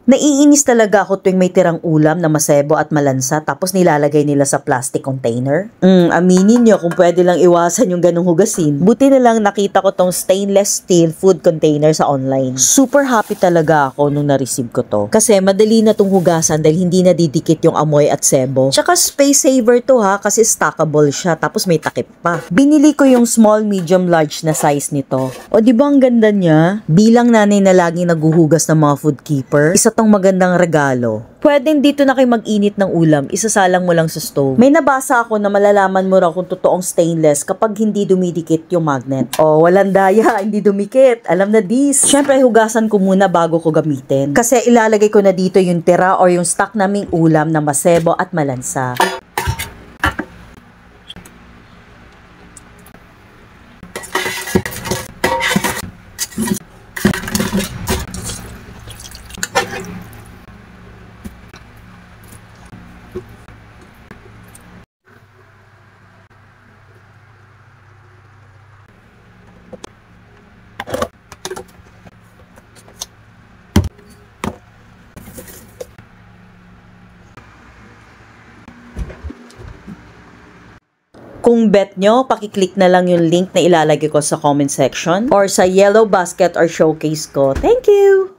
Naiinis talaga ako tuwing may tirang ulam na masebo at malansa tapos nilalagay nila sa plastic container. Aminin nyo kung pwede lang iwasan yung ganong hugasin. Buti na lang nakita ko tong stainless steel food container sa online. Super happy talaga ako nung na-receive ko to. Kasi madali na tong hugasan dahil hindi na didikit yung amoy at sebo. Tsaka space saver to ha kasi stackable siya tapos may takip pa. Binili ko yung small, medium, large na size nito. O di ba ang ganda niya? Bilang nanay na laging naguhugas ng mga food keeper, isa tong magandang regalo. Pwedeng dito na kayo mag-init ng ulam, isasalang mo lang sa stove. May nabasa ako na malalaman mo raw kung totoong stainless kapag hindi dumidikit yung magnet. Oh, walang daya, hindi dumikit. Alam na this. Syempre, hugasan ko muna bago ko gamitin. Kasi ilalagay ko na dito yung tira or yung stock naming ulam na masebo at malansa. Kung bet nyo, pakiclick na lang yung link na ilalagay ko sa comment section or sa yellow basket or showcase ko. Thank you!